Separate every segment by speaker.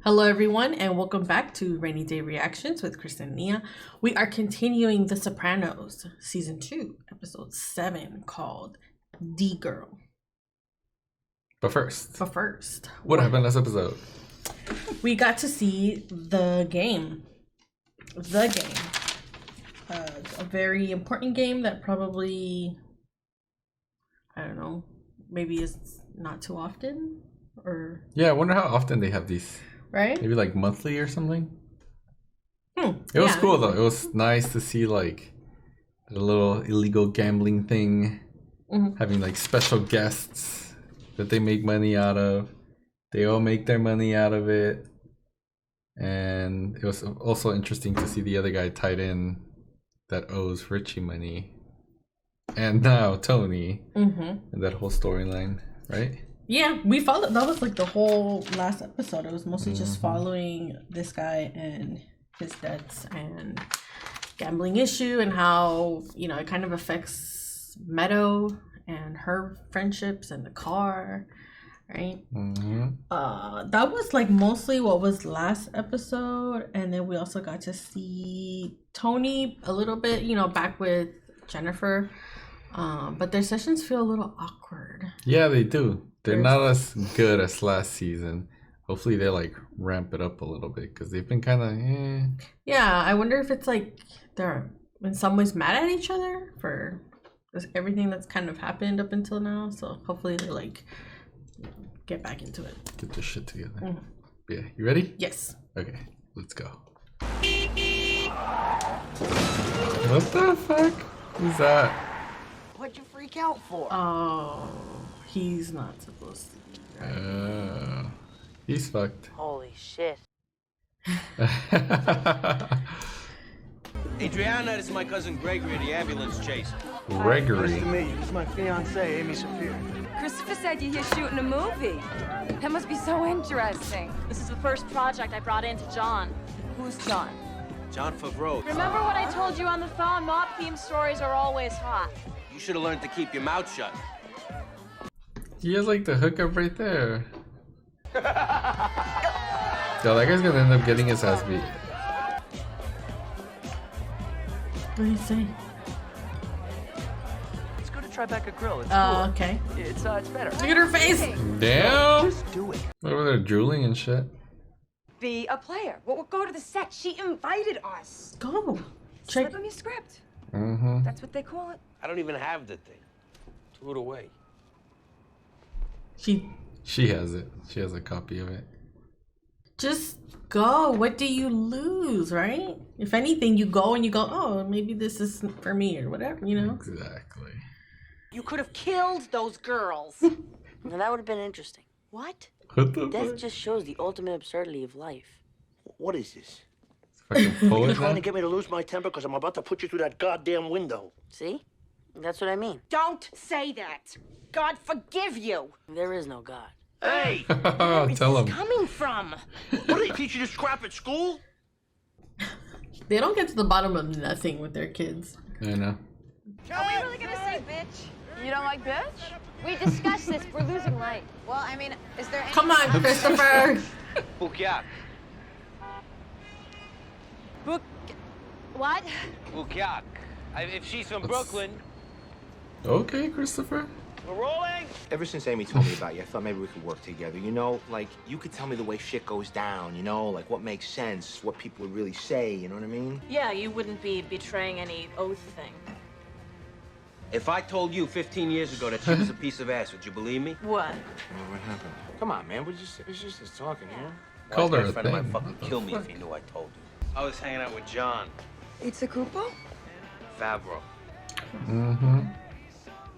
Speaker 1: Hello everyone and welcome back to Rainy Day Reactions with Kristen and Nia. We are continuing The Sopranos Season 2, Episode 7 called D Girl.
Speaker 2: But first,
Speaker 1: what
Speaker 2: happened last episode?
Speaker 1: We got to see the game. A very important game that probably, I don't know, maybe is not too often or...
Speaker 2: Yeah, I wonder how often they have these.
Speaker 1: Right?
Speaker 2: Maybe like monthly or something. It was cool though. It was nice to see like the little illegal gambling thing, having like special guests that they make money out of. They all make their money out of it. And it was also interesting to see the other guy tied in that owes Richie money. And now Tony. And that whole storyline, right?
Speaker 1: Yeah, we followed. That was like the whole last episode. It was mostly just following this guy and his debts and gambling issue and how, you know, it kind of affects Meadow and her friendships and the car, right? That was like mostly what was last episode. And then we also got to see Tony a little bit, you know, back with Jennifer. But their sessions feel a little awkward.
Speaker 2: Yeah, they do. They're not as good as last season. Hopefully they like ramp it up a little bit because they've been kind of
Speaker 1: Yeah, I wonder if it's like they're in some ways mad at each other for everything that's kind of happened up until now. So hopefully they like get back into it.
Speaker 2: Get their shit together. Yeah, you ready?
Speaker 1: Yes.
Speaker 2: Okay, let's go. What the fuck? Who's that?
Speaker 3: What'd you freak out for?
Speaker 1: Oh, he's not supposed to be, right?
Speaker 2: He's fucked.
Speaker 3: Holy shit.
Speaker 4: Adriana, this is my cousin Gregory, the ambulance chaser.
Speaker 2: Gregory.
Speaker 5: Nice to meet you. This is my fiancée, Amy Sapir.
Speaker 6: Christopher said you're here shooting a movie. That must be so interesting.
Speaker 7: This is the first project I brought in to John.
Speaker 6: Who's John?
Speaker 4: John Favreau.
Speaker 7: Remember what I told you on the phone? Mob-themed stories are always hot.
Speaker 4: You should have learned to keep your mouth shut.
Speaker 2: He has like the hookup right there. Yo, that guy's gonna end up getting his ass beat.
Speaker 1: What do you say?
Speaker 5: Let's go to Tribeca Grill. It's cool.
Speaker 1: Okay.
Speaker 5: It's better.
Speaker 1: Look at her face.
Speaker 2: Damn.
Speaker 5: Just do it.
Speaker 2: Over there drooling and shit.
Speaker 6: Be a player. We'll go to the set. She invited us.
Speaker 1: Go.
Speaker 6: Slip
Speaker 1: Check.
Speaker 6: them your script.
Speaker 2: Mm-hmm.
Speaker 6: That's what they call it.
Speaker 4: I don't even have the thing. Threw it away.
Speaker 2: She has it. She has a copy of it.
Speaker 1: Just go. What do you lose, right? If anything, you go and you go, oh, maybe this isn't for me or whatever, you know?
Speaker 2: Exactly.
Speaker 3: You could have killed those girls.
Speaker 8: Now that would have been interesting.
Speaker 3: What?
Speaker 2: What the
Speaker 8: Death
Speaker 2: fuck?
Speaker 8: just shows the ultimate absurdity of life.
Speaker 5: What is this?
Speaker 2: Fucking poet
Speaker 5: You're trying
Speaker 2: now?
Speaker 5: to get me to lose my temper because I'm about to put you through that goddamn window.
Speaker 8: See? That's what I mean.
Speaker 3: Don't say that. God forgive you.
Speaker 8: There is no God.
Speaker 5: Hey!
Speaker 2: Tell him.
Speaker 3: Coming from?
Speaker 5: What do they teach you this crap at school?
Speaker 1: They don't get to the bottom of nothing with their kids.
Speaker 2: I know.
Speaker 7: Are we really gonna say bitch?
Speaker 6: You don't like bitch?
Speaker 7: We discussed this. We're losing light. Well, I mean, is there any...
Speaker 1: Come on, Christopher.
Speaker 4: Bukiak.
Speaker 7: Book... What?
Speaker 4: Bukiak. If she's from Brooklyn.
Speaker 2: Okay, Christopher.
Speaker 4: We're rolling.
Speaker 9: Ever since Amy told me about you, I thought maybe we could work together. You know, like, you could tell me the way shit goes down, you know? Like, what makes sense, what people would really say, you know what I mean?
Speaker 7: Yeah, you wouldn't be betraying any oath thing.
Speaker 4: If I told you 15 years ago that she was a piece of ass, would you believe me?
Speaker 7: What?
Speaker 9: Well, what happened? Come on, man, it's just us talking, you know?
Speaker 2: Called her
Speaker 4: My
Speaker 2: a
Speaker 4: friend might
Speaker 2: thing.
Speaker 4: fucking kill me if he knew I told you. I was hanging out with John
Speaker 6: It's a Cupo?
Speaker 4: Favreau.
Speaker 2: Mm-hmm.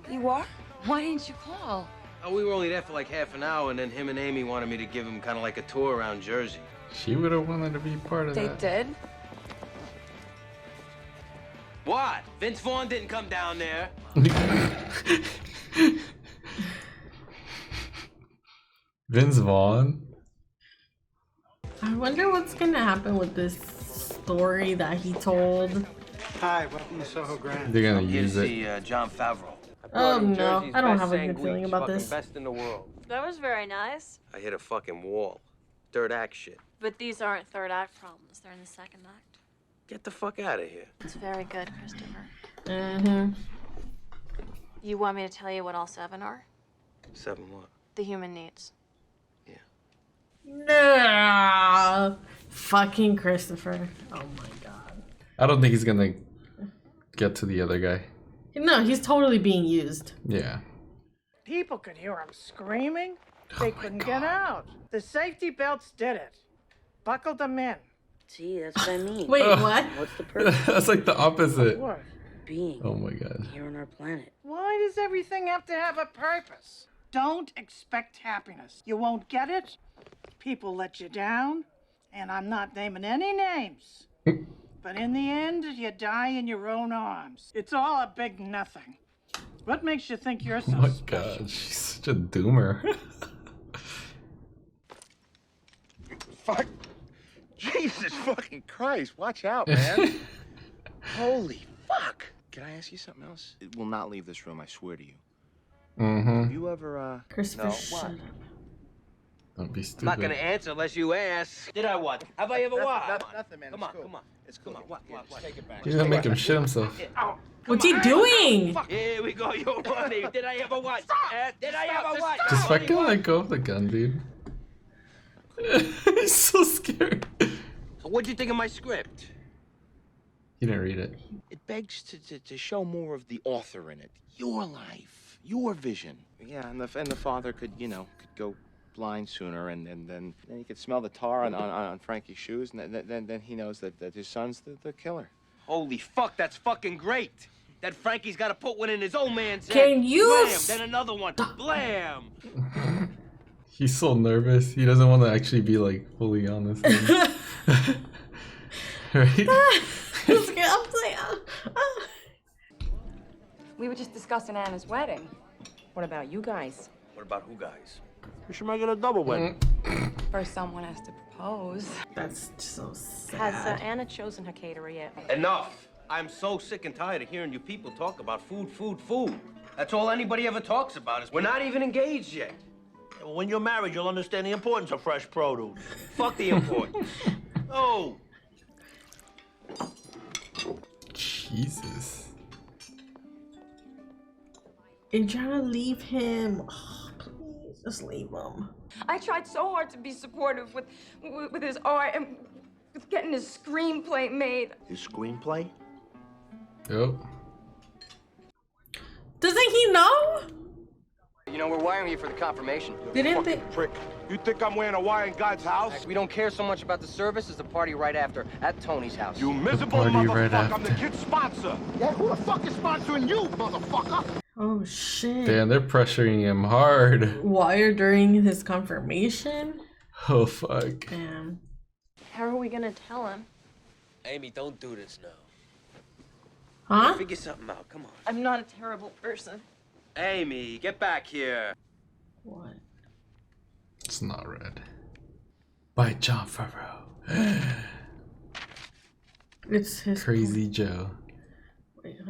Speaker 6: You are? Why didn't you call?
Speaker 4: Oh, we were only there for like half an hour, and then him and Amy wanted me to give him kind of like a tour around Jersey.
Speaker 2: She would have wanted to be part of
Speaker 6: They
Speaker 2: that.
Speaker 6: did?
Speaker 4: What? Vince Vaughn didn't come down there.
Speaker 2: Vince Vaughn?
Speaker 1: I wonder what's gonna happen with this story that he told.
Speaker 5: Hi, welcome to Soho Grand.
Speaker 2: They're gonna
Speaker 4: I'm here to
Speaker 2: use it.
Speaker 4: see John Favreau.
Speaker 1: Oh no, I don't have a good feeling about this.
Speaker 4: Best in the world.
Speaker 7: That was very nice.
Speaker 4: I hit a fucking wall. third act shit.
Speaker 7: But these aren't third act problems. They're in the second act.
Speaker 4: Get the fuck out of here.
Speaker 7: It's very good, Christopher.
Speaker 1: Mm-hmm.
Speaker 7: You want me to tell you what all 7 are?
Speaker 4: 7 what?
Speaker 7: The human needs.
Speaker 1: No. Fucking Christopher. Oh my god.
Speaker 2: I don't think he's gonna get to the other guy.
Speaker 1: No, he's totally being used.
Speaker 2: Yeah.
Speaker 10: People could hear him screaming. They couldn't get out. The safety belts did it. Buckled them in.
Speaker 8: See, that's what I mean.
Speaker 1: Wait, what?
Speaker 8: What's the purpose
Speaker 2: That's like the opposite.
Speaker 10: What?
Speaker 8: of being
Speaker 2: Oh my god.
Speaker 8: here on our planet?
Speaker 10: Why does everything have to have a purpose? Don't expect happiness. You won't get it. People let you down. And I'm not naming any names. But in the end, you die in your own arms. It's all a big nothing. What makes you think you're so
Speaker 2: Oh my
Speaker 10: special?
Speaker 2: god, she's such a doomer.
Speaker 9: Fuck. Jesus fucking Christ. Watch out, man. Holy fuck. Can I ask you something else? It will not leave this room, I swear to you. Have you ever,
Speaker 1: Christopher,
Speaker 9: No,
Speaker 1: shut
Speaker 9: what?
Speaker 1: up.
Speaker 2: Don't be
Speaker 4: I'm
Speaker 2: stupid.
Speaker 4: not gonna answer unless you ask. Did I what? Have I ever what?
Speaker 9: Nothing, man.
Speaker 4: Come
Speaker 9: It's
Speaker 4: on,
Speaker 9: cool.
Speaker 4: come on.
Speaker 9: It's cool.
Speaker 4: Come on, what?
Speaker 9: Take it back.
Speaker 2: You're gonna make him shit himself.
Speaker 4: Ow.
Speaker 1: What's he doing?
Speaker 4: Here we go, you're funny. Did I ever what? Did I ever what?
Speaker 2: Just fucking let go of the gun, dude. He's so scared.
Speaker 4: So what'd you think of my script?
Speaker 2: You didn't read it.
Speaker 9: It begs to show more of the author in it. Your life, your vision. Yeah, and the father could, you know, could go blind sooner, and then he could smell the tar on Frankie's shoes, and then he knows that his son's the killer.
Speaker 4: Holy fuck, that's fucking great. That Frankie's got to put one in his old man's head.
Speaker 1: Can you
Speaker 4: Blam, then another one. Blam.
Speaker 2: He's so nervous. He doesn't want to actually be like fully honest. Right?
Speaker 6: We were just discussing Anna's wedding. What about you guys?
Speaker 4: What about who guys?
Speaker 5: We should make it a double wedding.
Speaker 6: First, someone has to propose.
Speaker 1: That's so sad.
Speaker 7: Has Anna chosen her caterer yet?
Speaker 4: Enough. I'm so sick and tired of hearing you people talk about food, food, food. That's all anybody ever talks about is we're not even engaged yet.
Speaker 5: When you're married, you'll understand the importance of fresh produce.
Speaker 4: Fuck the importance. Oh.
Speaker 2: Jesus.
Speaker 1: You're trying to leave him. Oh, please, just leave him.
Speaker 6: I tried so hard to be supportive with his art and with getting his screenplay made.
Speaker 5: His screenplay?
Speaker 2: Yep.
Speaker 1: Doesn't he know?
Speaker 11: You know, we're wiring you for the confirmation.
Speaker 1: Didn't they?
Speaker 5: Prick. You think I'm wearing a wire in God's house?
Speaker 11: We don't care so much about the service as the party right after at Tony's house.
Speaker 5: You miserable
Speaker 2: Party
Speaker 5: motherfucker.
Speaker 2: right
Speaker 5: I'm the
Speaker 2: after.
Speaker 5: kid's sponsor. Yeah, who the fuck is sponsoring you, motherfucker?
Speaker 1: Oh shit.
Speaker 2: Damn, they're pressuring him hard.
Speaker 1: Wire during his confirmation?
Speaker 2: Oh fuck.
Speaker 1: Damn.
Speaker 7: How are we gonna tell him?
Speaker 4: Amy, don't do this now.
Speaker 1: Huh?
Speaker 4: Figure something out. Come on.
Speaker 7: I'm not a terrible person.
Speaker 4: Amy, get back here.
Speaker 1: What?
Speaker 2: It's not red. By John Favreau.
Speaker 1: It's his
Speaker 2: Crazy Joe.
Speaker 1: Wait,
Speaker 4: You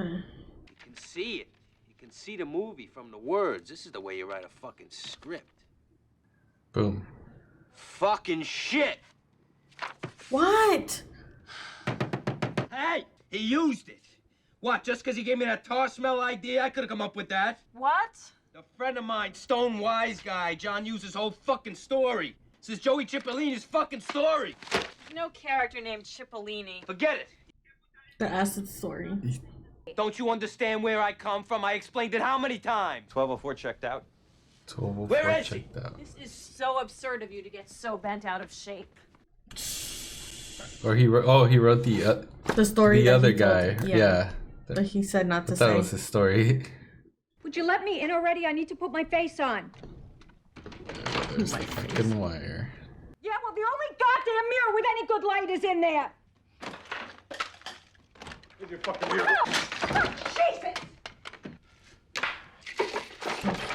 Speaker 4: can see it. You can see the movie from the words. This is the way you write a fucking script.
Speaker 2: Boom.
Speaker 4: Fucking shit.
Speaker 1: What?
Speaker 4: Hey, he used it. What, just because he gave me that tar smell idea? I could have come up with that.
Speaker 7: What?
Speaker 4: A friend of mine, Stone Wise guy, John used his whole fucking story. This is Joey Cipollini's fucking story.
Speaker 7: No character named Cipollini.
Speaker 4: Forget it.
Speaker 1: The acid story.
Speaker 4: Don't you understand where I come from? I explained it how many times?
Speaker 11: 1204 checked out.
Speaker 2: 1204
Speaker 4: Where is he?
Speaker 2: checked out.
Speaker 7: This is so absurd of you to get so bent out of shape.
Speaker 2: Or he wrote the
Speaker 1: story.
Speaker 2: The
Speaker 1: that
Speaker 2: other
Speaker 1: he told-
Speaker 2: guy. Yeah.
Speaker 1: But he said not to
Speaker 2: That
Speaker 1: say.
Speaker 2: was his story.
Speaker 12: Would you let me in already? I need to put my face on.
Speaker 2: There's the fucking wire.
Speaker 12: Yeah, well, the only goddamn mirror with any good light is in there.
Speaker 5: Give your fucking mirror.
Speaker 12: Jesus!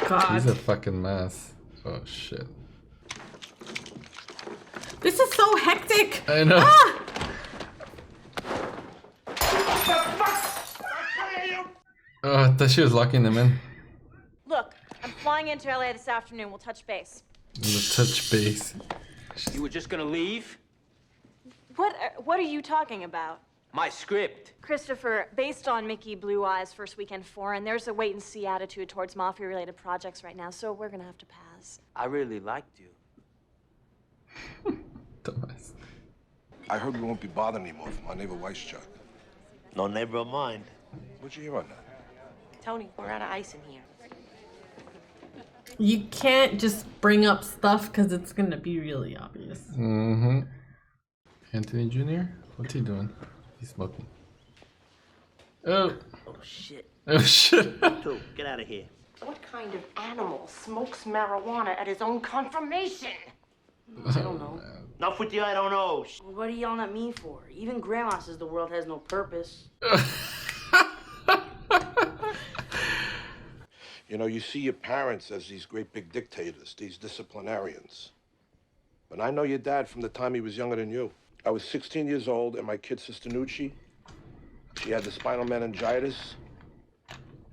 Speaker 1: God.
Speaker 2: He's a fucking mess. Oh shit.
Speaker 1: This is so hectic.
Speaker 2: I know.
Speaker 1: Ah!
Speaker 2: Oh, I thought she was locking them in.
Speaker 7: Look, I'm flying into LA this afternoon. We'll touch base.
Speaker 2: The touch base.
Speaker 4: You were just gonna leave?
Speaker 7: What are you talking about?
Speaker 4: My script.
Speaker 7: Christopher, based on Mickey Blue Eye's first weekend foreign, there's a wait-and-see attitude towards mafia-related projects right now, so we're gonna have to pass.
Speaker 4: I really liked you.
Speaker 2: Dumbass.
Speaker 13: I heard we won't be bothered anymore from our neighbor Weischuck.
Speaker 5: No neighbor of mine.
Speaker 13: What'd you hear on that?
Speaker 3: Tony, we're out of ice in here.
Speaker 1: You can't just bring up stuff because it's gonna be really obvious.
Speaker 2: Mm-hmm. Anthony Jr.? What's he doing? He's smoking. Oh.
Speaker 5: Oh, shit.
Speaker 2: Oh, shit.
Speaker 5: Two, get out of here.
Speaker 3: What kind of animal smokes marijuana at his own confirmation?
Speaker 8: I don't know.
Speaker 5: Enough with the I don't know.
Speaker 8: What are you yelling at me for? Even Grandma says the world has no purpose.
Speaker 13: You know, you see your parents as these great big dictators, these disciplinarians. But I know your dad from the time he was younger than you. I was 16 years old, and my kid, Sister Nucci, she had the spinal meningitis,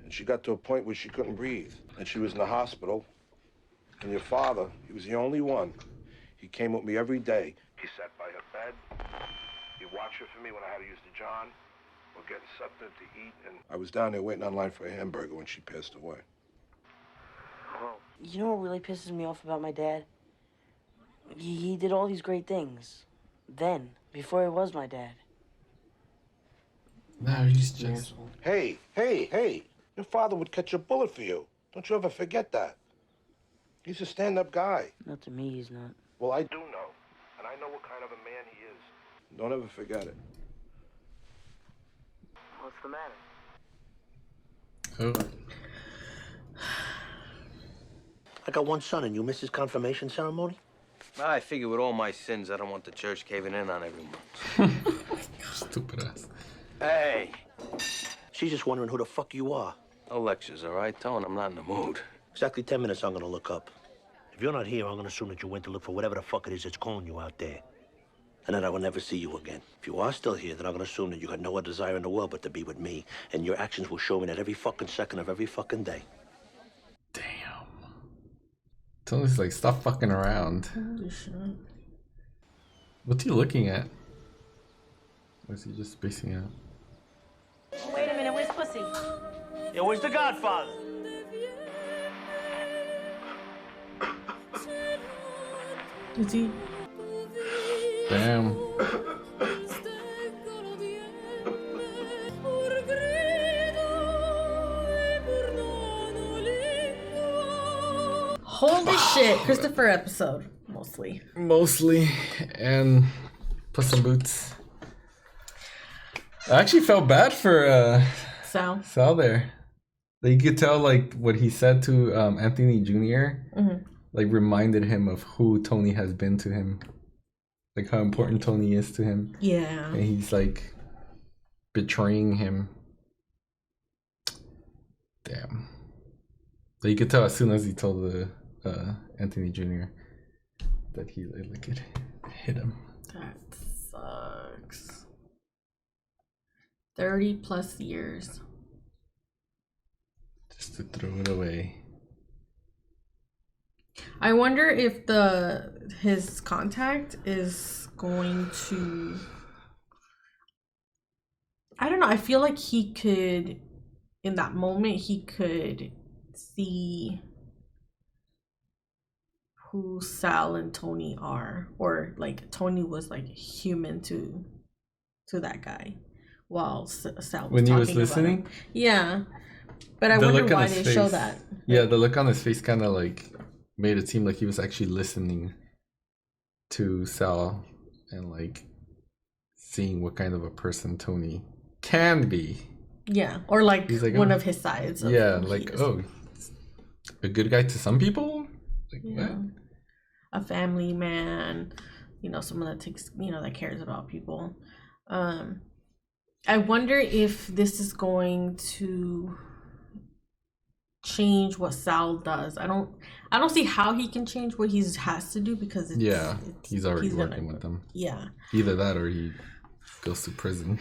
Speaker 13: and she got to a point where she couldn't breathe. And she was in the hospital. And your father, he was the only one. He came with me every day. He sat by her bed. He watched her for me when I had to use the John. Or getting something to eat. And I was down there waiting online for a hamburger when she passed away.
Speaker 8: You know what really pisses me off about my dad? He did all these great things. Then, before he was my dad.
Speaker 2: No, he's just...
Speaker 13: Hey, hey, hey. Your father would catch a bullet for you. Don't you ever forget that. He's a stand-up guy.
Speaker 8: Not to me, he's not.
Speaker 13: Well, I do know. And I know what kind of a man he is. Don't ever forget it.
Speaker 3: What's the matter?
Speaker 2: Oh.
Speaker 5: I got one son, and you missed his confirmation ceremony?
Speaker 4: I figure with all my sins, I don't want the church caving in on everyone.
Speaker 2: Stupid ass.
Speaker 4: Hey!
Speaker 5: She's just wondering who the fuck you are.
Speaker 4: No lectures, all right, Tone? I'm not in the mood.
Speaker 5: Exactly 10 minutes I'm gonna look up. If you're not here, I'm gonna assume that you went to look for whatever the fuck it is that's calling you out there. And then I will never see you again. If you are still here, then I'm gonna assume that you got no other desire in the world but to be with me. And your actions will show me that every fucking second of every fucking day.
Speaker 2: Tony's like, stop fucking around.
Speaker 1: Holy shit.
Speaker 2: What's he looking at? Or is he just spacing out?
Speaker 3: Wait a minute, where's Pussy?
Speaker 5: Yo, where's the Godfather?
Speaker 1: Is he?
Speaker 2: Damn.
Speaker 1: Holy shit, Christopher episode, mostly.
Speaker 2: Mostly, and Puss in Boots. I actually felt bad for Sal there. Like, you could tell, like, what he said to Anthony Jr. Like, reminded him of who Tony has been to him. Like, how important Tony is to him.
Speaker 1: Yeah.
Speaker 2: And he's, like, betraying him. Damn. So you could tell as soon as he told the Anthony Jr. that he like it hit him.
Speaker 1: That sucks. 30 plus years.
Speaker 2: Just to throw it away.
Speaker 1: I wonder if his contact is going to... I don't know. I feel like he could, in that moment, he could see who Sal and Tony are, or like Tony was like human to that guy, while Sal was
Speaker 2: when he was
Speaker 1: talking
Speaker 2: listening.
Speaker 1: about him. Yeah, but I wonder why they show that.
Speaker 2: Yeah, the look on his face kind of like made it seem like he was actually listening to Sal and like seeing what kind of a person Tony can be.
Speaker 1: Yeah, or like one of his sides.
Speaker 2: Yeah, like a good guy to some people. Like,
Speaker 1: yeah. What? A family man, someone that takes, that cares about people. I wonder if this is going to change what Sal does. I don't see how he can change what he has to do because
Speaker 2: he's already working with them.
Speaker 1: Yeah.
Speaker 2: Either that or he goes to prison.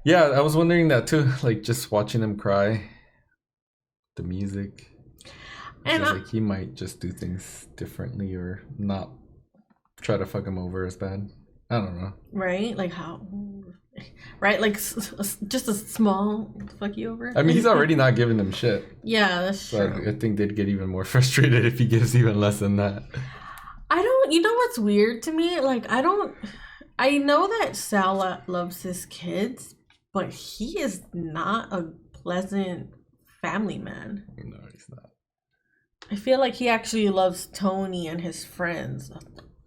Speaker 2: Yeah, I was wondering that too. Like just watching him cry, the music. And like he might just do things differently or not try to fuck him over as bad. I don't know.
Speaker 1: Right? Like how? Right? Like just a small fuck you over.
Speaker 2: I mean, he's already not giving them shit.
Speaker 1: Yeah, that's true.
Speaker 2: I think they'd get even more frustrated if he gives even less than that.
Speaker 1: You know what's weird to me? Like, I know that Saul loves his kids, but he is not a pleasant family man.
Speaker 2: No, he's not.
Speaker 1: I feel like he actually loves Tony and his friends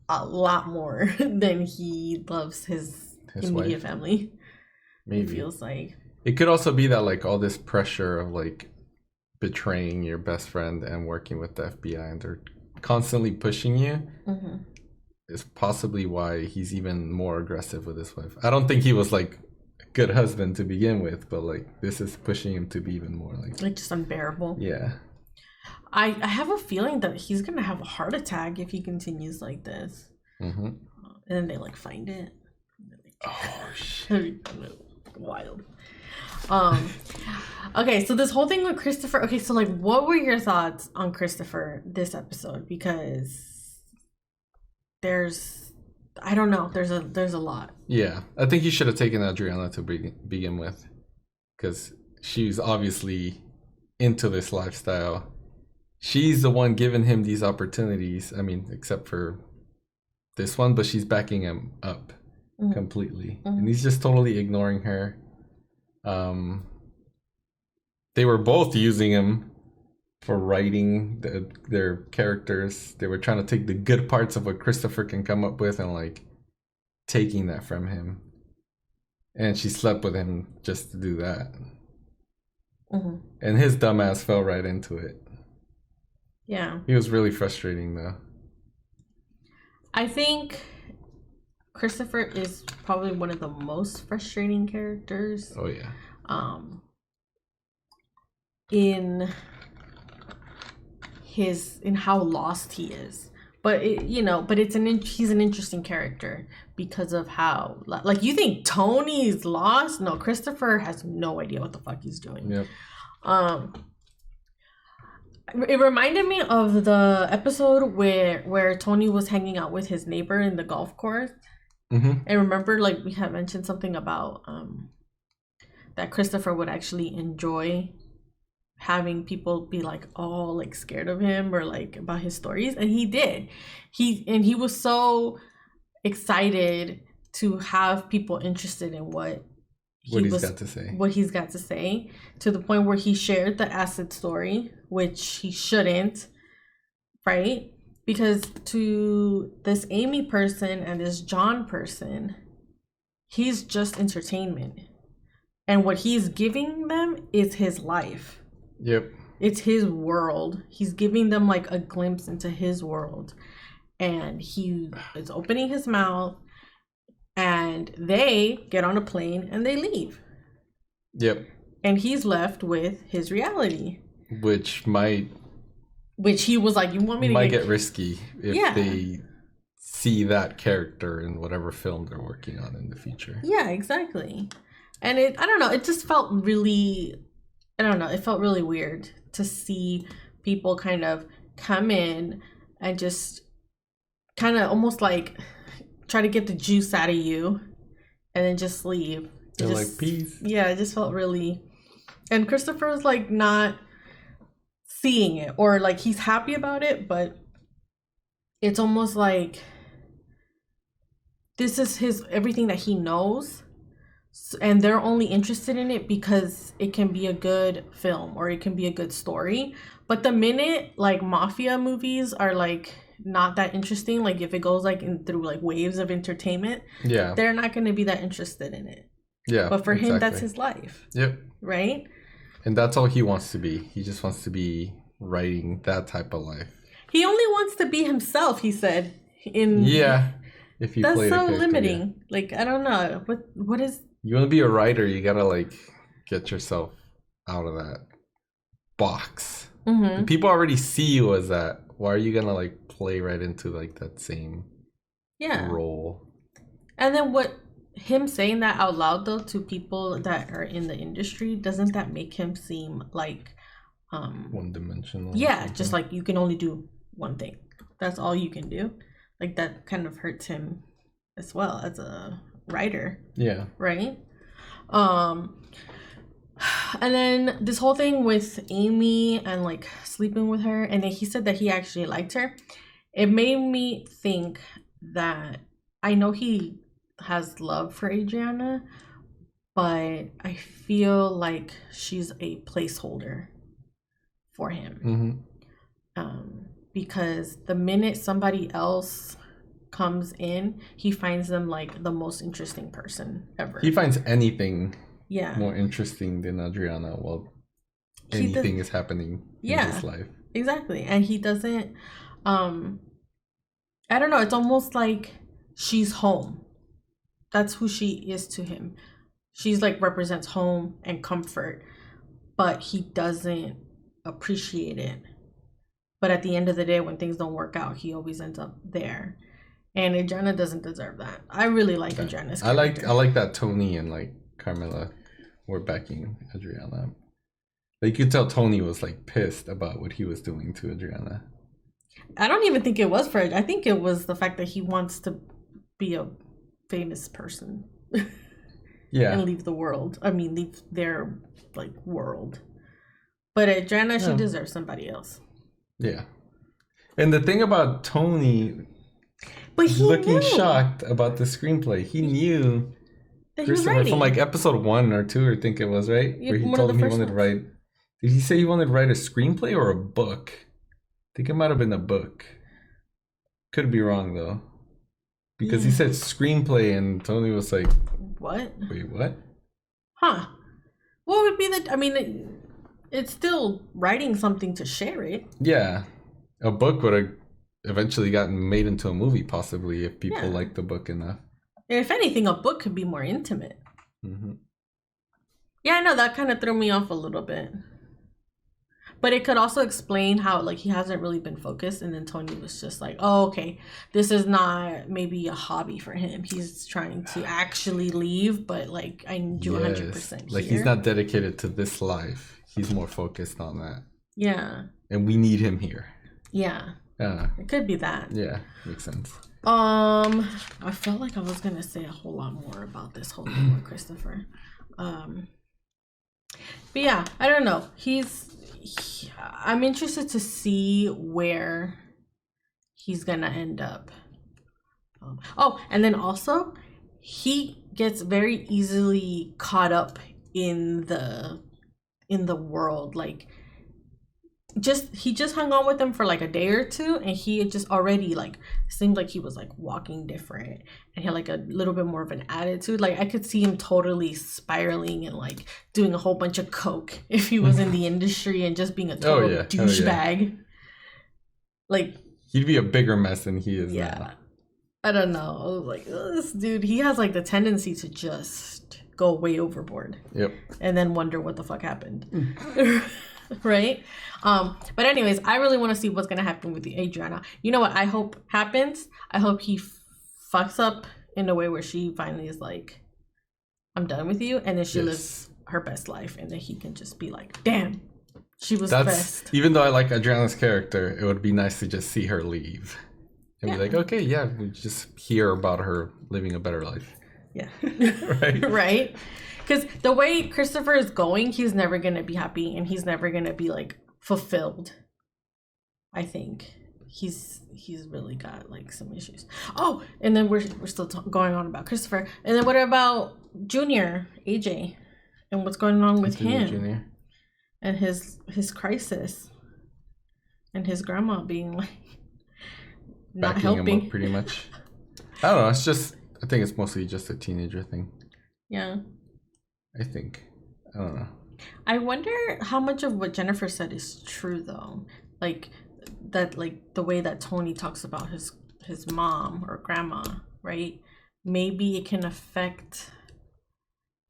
Speaker 1: a lot more than he loves his immediate
Speaker 2: wife.
Speaker 1: Family.
Speaker 2: Maybe.
Speaker 1: It feels like.
Speaker 2: It could also be that like all this pressure of like betraying your best friend and working with the FBI and they're constantly pushing you is possibly why he's even more aggressive with his wife. I don't think he was like a good husband to begin with, but like this is pushing him to be even more like
Speaker 1: just unbearable.
Speaker 2: Yeah.
Speaker 1: I have a feeling that he's gonna have a heart attack if he continues like this. And then they like find it.
Speaker 2: Oh shit!
Speaker 1: Wild. Okay, so this whole thing with Christopher. Okay, so like, what were your thoughts on Christopher this episode? Because I don't know. There's a lot.
Speaker 2: Yeah, I think you should have taken Adriana to begin with, because she's obviously into this lifestyle. She's the one giving him these opportunities. I mean, except for this one, but she's backing him up completely. And he's just totally ignoring her. They were both using him for writing their characters. They were trying to take the good parts of what Christopher can come up with and like taking that from him. And she slept with him just to do that. And his dumbass fell right into it.
Speaker 1: Yeah.
Speaker 2: He was really frustrating though.
Speaker 1: I think Christopher is probably one of the most frustrating characters.
Speaker 2: Oh yeah.
Speaker 1: In how lost he is, but he's an interesting character because of how, like, you think Tony's lost. No, Christopher has no idea what the fuck he's doing.
Speaker 2: Yep.
Speaker 1: It reminded me of the episode where Tony was hanging out with his neighbor in the golf course. And remember, like, we had mentioned something about that Christopher would actually enjoy having people be like all like scared of him or like about his stories, and he did. He was so excited to have people interested in what he's got to say, to the point where he shared the acid story, which he shouldn't, right? Because to this Amy person and this John person, he's just entertainment. And what he's giving them is his life.
Speaker 2: Yep.
Speaker 1: It's his world. He's giving them like a glimpse into his world. And he is opening his mouth and they get on a plane and they leave.
Speaker 2: Yep.
Speaker 1: And he's left with his reality.
Speaker 2: Which
Speaker 1: he was like, you want me to
Speaker 2: get risky if they see that character in whatever film they're working on in the future.
Speaker 1: Yeah, exactly. And I don't know, it just felt really, it felt really weird to see people kind of come in and just kind of almost like try to get the juice out of you and then just leave.
Speaker 2: They're like, peace.
Speaker 1: Yeah, it just felt really, and Christopher was like not seeing it, or like he's happy about it, but it's almost like this is everything that he knows, and they're only interested in it because it can be a good film or it can be a good story. But the minute like mafia movies are like not that interesting, like if it goes like through like waves of entertainment, they're not going to be that interested in it. But for him, that's his life.
Speaker 2: Yep.
Speaker 1: Right?
Speaker 2: And that's all he wants to be. He just wants to be writing that type of life.
Speaker 1: He only wants to be himself, he said.
Speaker 2: If you
Speaker 1: that's
Speaker 2: play
Speaker 1: so limiting. Yeah. Like, I don't know. What is...
Speaker 2: You want to be a writer, you gotta like get yourself out of that box. And people already see you as that. Why are you gonna like play right into like that same role? And then
Speaker 1: him saying that out loud though to people that are in the industry, doesn't that make him seem like
Speaker 2: one-dimensional?
Speaker 1: Yeah, just like you can only do one thing. That's all you can do. like that kind of hurts him as well as a writer.
Speaker 2: Yeah.
Speaker 1: Right. And then this whole thing with Amy and like sleeping with her, and then he said that he actually liked her. It made me think that I know he has love for Adriana, but I feel like she's a placeholder for him. Because the minute somebody else comes in, he finds them like the most interesting person ever.
Speaker 2: He finds anything more
Speaker 1: Yeah.
Speaker 2: interesting than Adriana while anything is happening in
Speaker 1: Yeah.
Speaker 2: his life.
Speaker 1: Exactly. And he doesn't I don't know, it's almost like she's home. That's who she is to him. She's like represents home and comfort, but he doesn't appreciate it. But at the end of the day, when things don't work out, he always ends up there. And Adriana doesn't deserve that. I really like Adriana's character.
Speaker 2: I like that Tony and like Carmela were backing Adriana. Like you could tell Tony was like pissed about what he was doing to Adriana.
Speaker 1: I don't even think it was for it. I think it was the fact that he wants to be a famous person.
Speaker 2: Yeah.
Speaker 1: And leave the world. I mean, leave their like world. But Adriana, she deserves somebody else.
Speaker 2: Yeah. And the thing about Tony
Speaker 1: but he
Speaker 2: looking
Speaker 1: knew.
Speaker 2: shocked about the screenplay, he knew
Speaker 1: That he was
Speaker 2: Christopher
Speaker 1: writing.
Speaker 2: from like episode 1 or 2, I think it was, right?
Speaker 1: Yeah,
Speaker 2: Where he
Speaker 1: one of
Speaker 2: told
Speaker 1: the
Speaker 2: him he
Speaker 1: first
Speaker 2: wanted to
Speaker 1: ones.
Speaker 2: write. Did he say he wanted to write a screenplay or a book? I think it might have been a book. Could be wrong though. Because he said screenplay and Tony was like,
Speaker 1: What?
Speaker 2: wait, what?
Speaker 1: Huh. What would be the... I mean, it's still writing something to share it.
Speaker 2: Yeah. A book would have eventually gotten made into a movie, possibly, if people
Speaker 1: Yeah.
Speaker 2: liked the book enough.
Speaker 1: If anything, a book could be more intimate. Yeah, I know. That kind of threw me off a little bit. But it could also explain how, like, he hasn't really been focused. And then Tony was just like, oh, okay, this is not maybe a hobby for him. He's trying to actually leave, but, like, I need you 100%
Speaker 2: Like,
Speaker 1: here.
Speaker 2: he's not dedicated to this life. He's more focused on that.
Speaker 1: Yeah.
Speaker 2: And we need him here.
Speaker 1: Yeah. It could be that.
Speaker 2: Yeah, makes sense.
Speaker 1: I felt like I was gonna say a whole lot more about this whole thing with Christopher. But yeah, I don't know. I'm interested to see where he's gonna end up. And then also, he gets very easily caught up in the world. Like, he just hung on with them for like a day or two, and he had just already like seemed like he was like walking different and he had like a little bit more of an attitude. Like, I could see him totally spiraling and like doing a whole bunch of coke if he was in the industry and just being a total douchebag. Like,
Speaker 2: he'd be a bigger mess than he is now.
Speaker 1: I don't know. I was like, this dude, he has like the tendency to just go way overboard.
Speaker 2: Yep.
Speaker 1: And then wonder what the fuck happened. Right? But anyways, I really want to see what's gonna happen with the Adriana. You know what I hope happens? I hope he fucks up in a way where she finally is like, I'm done with you, and then she lives her best life, and then he can just be like, damn, she was best.
Speaker 2: Even though I like Adriana's character, it would be nice to just see her leave. And be like, okay, yeah, we just hear about her living a better life.
Speaker 1: Yeah.
Speaker 2: Right?
Speaker 1: Right? Because the way Christopher is going, he's never going to be happy, and he's never going to be, like, fulfilled. I think. He's really got, like, some issues. Oh, and then we're still going on about Christopher. And then what about Junior, AJ, and what's going on with him?
Speaker 2: Junior.
Speaker 1: And his crisis. And his grandma being, like, not
Speaker 2: Backing
Speaker 1: helping.
Speaker 2: him up pretty much. I don't know. I think it's mostly just a teenager thing.
Speaker 1: Yeah.
Speaker 2: I think. I don't know.
Speaker 1: I wonder how much of what Jennifer said is true, though. Like, that, like, the way that Tony talks about his mom or grandma, right? Maybe it can affect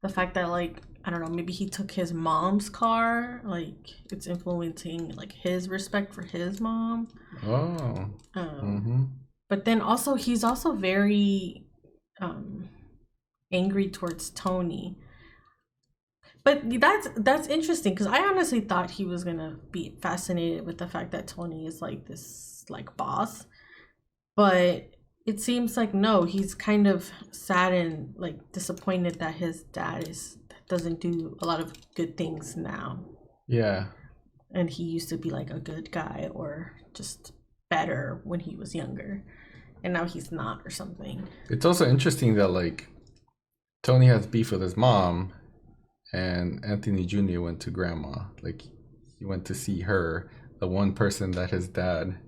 Speaker 1: the fact that, like, I don't know, maybe he took his mom's car. Like, it's influencing, like, his respect for his mom.
Speaker 2: Oh.
Speaker 1: But then also, he's also very angry towards Tony. But that's interesting, because I honestly thought he was gonna be fascinated with the fact that Tony is like this like boss, but it seems like no, he's kind of sad and like disappointed that his dad doesn't do a lot of good things now.
Speaker 2: Yeah.
Speaker 1: And he used to be like a good guy or just better when he was younger. And now he's not or something.
Speaker 2: It's also interesting that like Tony has beef with his mom and Anthony Jr. went to grandma. Like he went to see her, the one person that his dad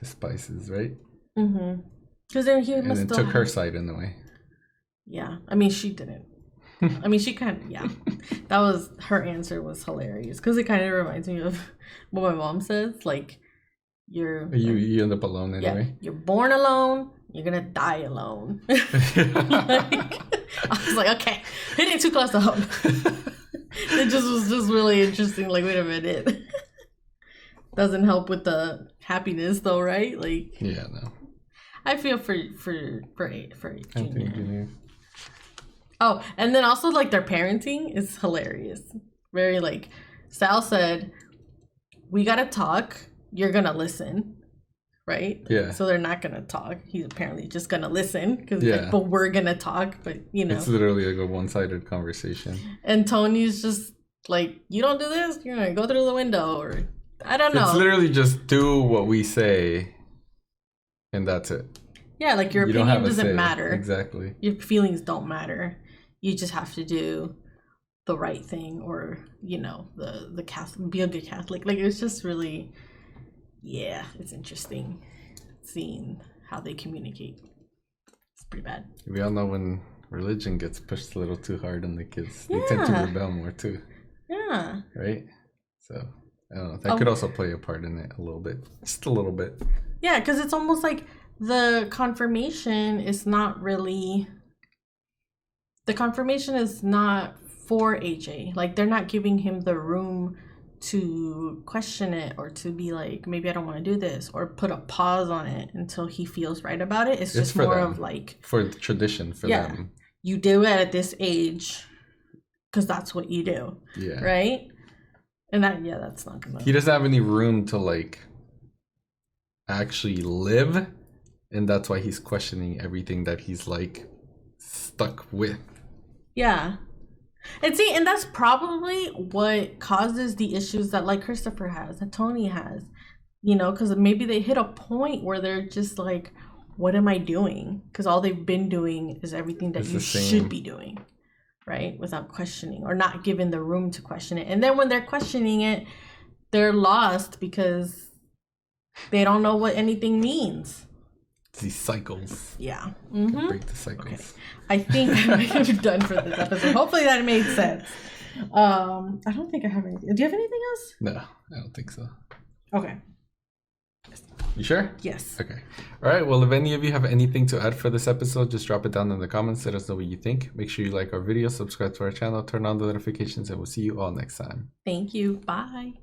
Speaker 2: despises, right?
Speaker 1: Mm-hmm. Because then he must
Speaker 2: and then took her side in a way.
Speaker 1: Yeah. I mean, she didn't. I mean, she kind of, yeah. That was, her answer was hilarious. Because it kind of reminds me of what my mom says. Like, you
Speaker 2: end up alone anyway.
Speaker 1: Yeah, you're born alone, you're gonna die alone. Like, I was like, okay, it ain't too close to home. It was just really interesting. Like, wait a minute. Doesn't help with the happiness though, right? Like,
Speaker 2: yeah, no.
Speaker 1: I feel for Junior. Oh, and then also like their parenting is hilarious. Very like, Sal said, we gotta talk. You're gonna listen, right?
Speaker 2: Yeah.
Speaker 1: So they're not gonna talk. He's apparently just gonna listen because,
Speaker 2: yeah.
Speaker 1: But we're gonna talk. But
Speaker 2: it's literally like a one-sided conversation.
Speaker 1: And Tony's just like, you don't do this, you're gonna go through the window, or I don't know.
Speaker 2: It's literally just do what we say, and that's it.
Speaker 1: Yeah, like your opinion doesn't matter.
Speaker 2: Exactly.
Speaker 1: Your feelings don't matter. You just have to do the right thing, or the Catholic, be a good Catholic. Like, it's just really. Yeah, it's interesting seeing how they communicate. It's pretty bad.
Speaker 2: We all know when religion gets pushed a little too hard on the kids, they tend to rebel more too.
Speaker 1: Yeah.
Speaker 2: Right? So, I don't know. That could also play a part in it a little bit. Just a little bit.
Speaker 1: Yeah, because it's almost like the confirmation is not really... The confirmation is not for AJ. Like, they're not giving him the room to question it or to be like, maybe I don't want to do this, or put a pause on it until he feels right about it. It's just more
Speaker 2: them.
Speaker 1: Of like,
Speaker 2: for the tradition for them.
Speaker 1: You do it at this age because that's what you do.
Speaker 2: Yeah.
Speaker 1: Right? And that's not gonna.
Speaker 2: He doesn't have any room to like actually live, and that's why he's questioning everything that he's like stuck with.
Speaker 1: Yeah. And that's probably what causes the issues that like Christopher has, that Tony has, because maybe they hit a point where they're just like, what am I doing? Because all they've been doing is everything that you should be doing, right? Without questioning or not given the room to question it. And then when they're questioning it, they're lost because they don't know what anything means.
Speaker 2: These cycles.
Speaker 1: Yeah.
Speaker 2: Mm-hmm. Break the cycles. Okay.
Speaker 1: I think I might have done for this episode. Hopefully that made sense. I don't think I have anything. Do you have anything else?
Speaker 2: No, I don't think so.
Speaker 1: Okay.
Speaker 2: You sure?
Speaker 1: Yes.
Speaker 2: Okay. All right. Well, if any of you have anything to add for this episode, just drop it down in the comments. Let us know what you think. Make sure you like our video, subscribe to our channel, turn on the notifications, and we'll see you all next time.
Speaker 1: Thank you. Bye.